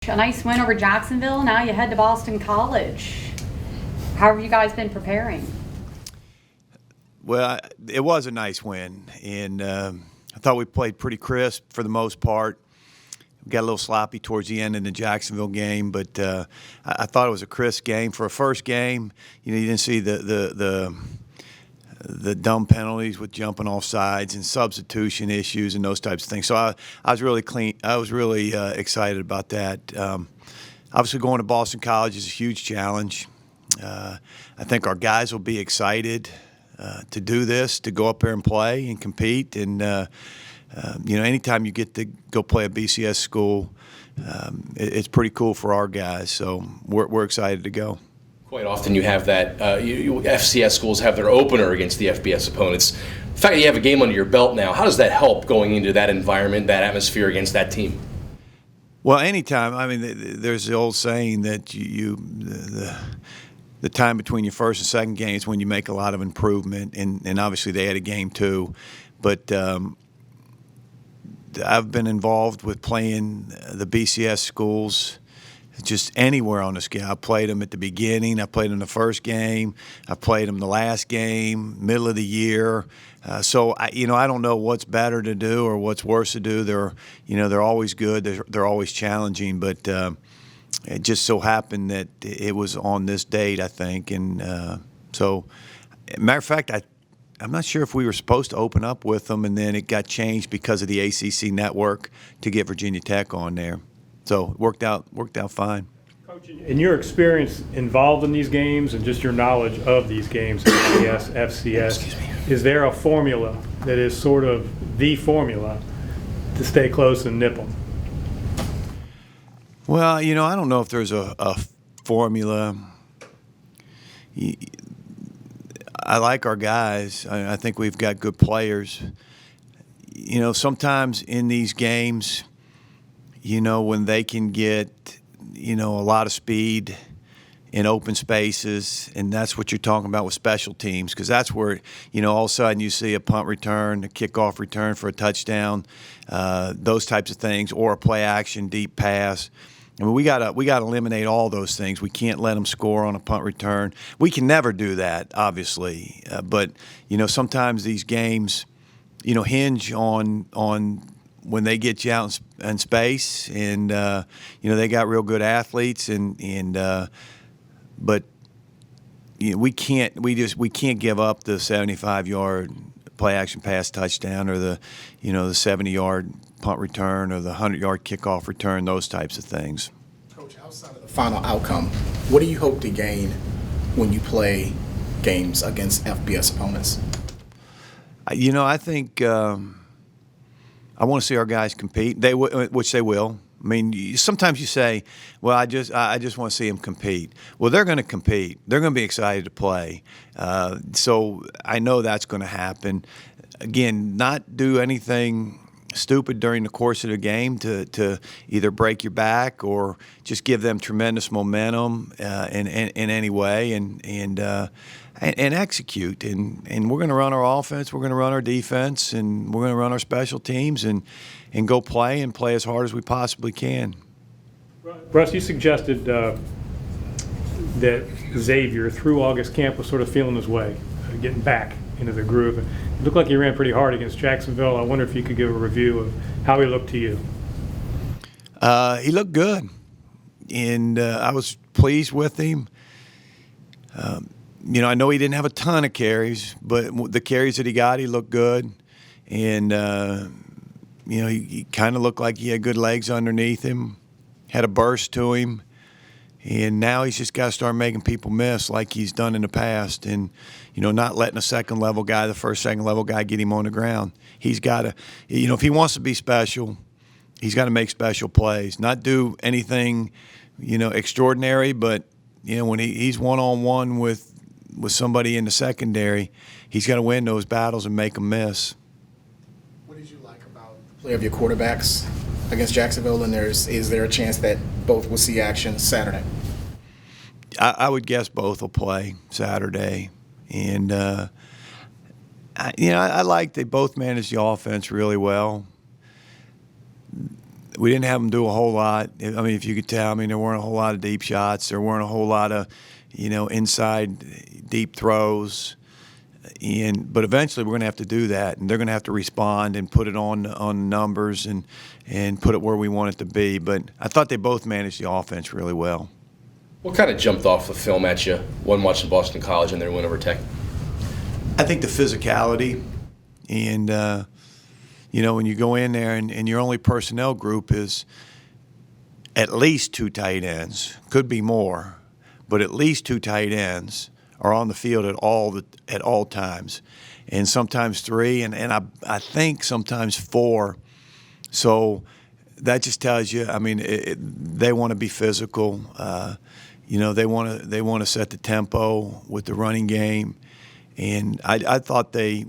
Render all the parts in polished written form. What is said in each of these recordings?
A nice win over Jacksonville. Now you head to Boston College. How have you guys been preparing? Well, it was a nice win, and I thought we played pretty crisp for the most part. We got a little sloppy towards the end in the Jacksonville game, but I thought it was a crisp game for a first game. You didn't see the dumb penalties with jumping off sides and substitution issues and those types of things. So I was really clean. I was really excited about that. Obviously, going to Boston College is a huge challenge. I think our guys will be excited to do this, to go up there and play and compete. And anytime you get to go play a BCS school, it's pretty cool for our guys. So we're excited to go. Quite often you have that, FCS schools have their opener against the FBS opponents. The fact that you have a game under your belt now, how does that help going into that environment, that atmosphere against that team? Well, anytime. I mean, there's the old saying that the time between your first and second game is when you make a lot of improvement, and obviously they had a game too. But I've been involved with playing the BCS schools just anywhere on the scale. I played them at the beginning. I played them the first game. I played them the last game, middle of the year. So I don't know what's better to do or what's worse to do. They're always good. They're always challenging. But it just so happened that it was on this date, I think. And so, matter of fact, I'm not sure if we were supposed to open up with them, and then it got changed because of the ACC network to get Virginia Tech on there. So it worked out fine. Coach, in your experience involved in these games and just your knowledge of these games, FCS, FCS, is there a formula that is sort of the formula to stay close and nip them? Well, I don't know if there's a formula. I like our guys. I think we've got good players. Sometimes in these games, when they can get, a lot of speed in open spaces, and that's what you're talking about with special teams, because that's where, all of a sudden you see a punt return, a kickoff return for a touchdown, those types of things, or a play action deep pass. I mean, we gotta eliminate all those things. We can't let them score on a punt return. We can never do that, obviously, but sometimes these games, hinge on when they get you out in space, and they got real good athletes, but we can't give up the 75-yard play action pass touchdown, or the 70-yard punt return, or the 100-yard kickoff return, those types of things. Coach, outside of the final outcome, what do you hope to gain when you play games against FBS opponents? I think I want to see our guys compete. Which they will. I mean, sometimes you say, "Well, I just want to see them compete." Well, they're going to compete. They're going to be excited to play. So I know that's going to happen. Again, not do anything stupid during the course of the game to either break your back or just give them tremendous momentum in any way, and execute. And we're going to run our offense, we're going to run our defense, and we're going to run our special teams and go play as hard as we possibly can. Russ, you suggested that Xavier, through August camp, was sort of feeling his way, getting back into the groove. It looked like he ran pretty hard against Jacksonville. I wonder if you could give a review of how he looked to you. He looked good, and I was pleased with him. I know he didn't have a ton of carries, but the carries that he got, he looked good. And, he kind of looked like he had good legs underneath him, had a burst to him. And now he's just got to start making people miss like he's done in the past, and not letting the second-level guy, the first, second-level guy, get him on the ground. He's got to, if he wants to be special, he's got to make special plays, not do anything, extraordinary. But when he's one-on-one with somebody in the secondary, he's got to win those battles and make them miss. What did you like about the play of your quarterbacks against Jacksonville, and is there a chance that both will see action Saturday? I would guess both will play Saturday, and I like they both managed the offense really well. we didn't have them do a whole lot. I mean, if you could tell, I mean, there weren't a whole lot of deep shots. There weren't a whole lot of, inside deep throws. But eventually we're going to have to do that, and they're going to have to respond and put it on numbers and put it where we want it to be. But I thought they both managed the offense really well. What kind of jumped off the film at you when watching Boston College and their win over Tech? I think the physicality, and when you go in there and your only personnel group is at least 2 tight ends, could be more, but at least 2 tight ends are on the field at all times, and sometimes 3, and I think sometimes 4. So that just tells you. I mean, they want to be physical. They want to set the tempo with the running game, and I thought they.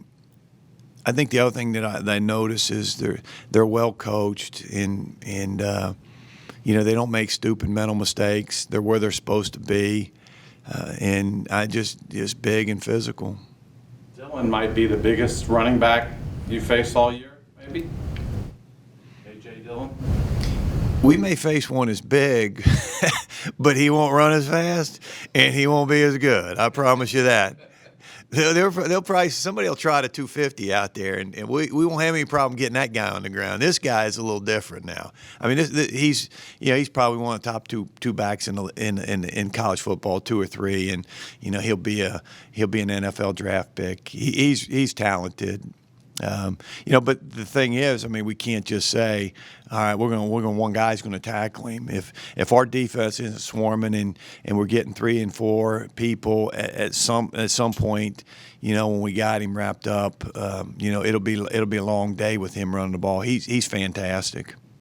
I think the other thing that I notice is they're well coached, and they don't make stupid mental mistakes. They're where they're supposed to be. And I just big and physical. Dylan might be the biggest running back you faced all year, maybe? A.J. Dillon? We may face one as big, but he won't run as fast, and he won't be as good. I promise you that. They'll probably, somebody will try the 250 out there, and we won't have any problem getting that guy on the ground. This guy is a little different now. I mean, he's probably one of the top two backs in college football, 2 or 3, and he'll be an NFL draft pick. He's talented. But the thing is, I mean, we can't just say, all right, we're going one guy's going to tackle him. If our defense isn't swarming and we're getting 3 and 4 people at some point, when we got him wrapped up, it'll be a long day with him running the ball. He's fantastic.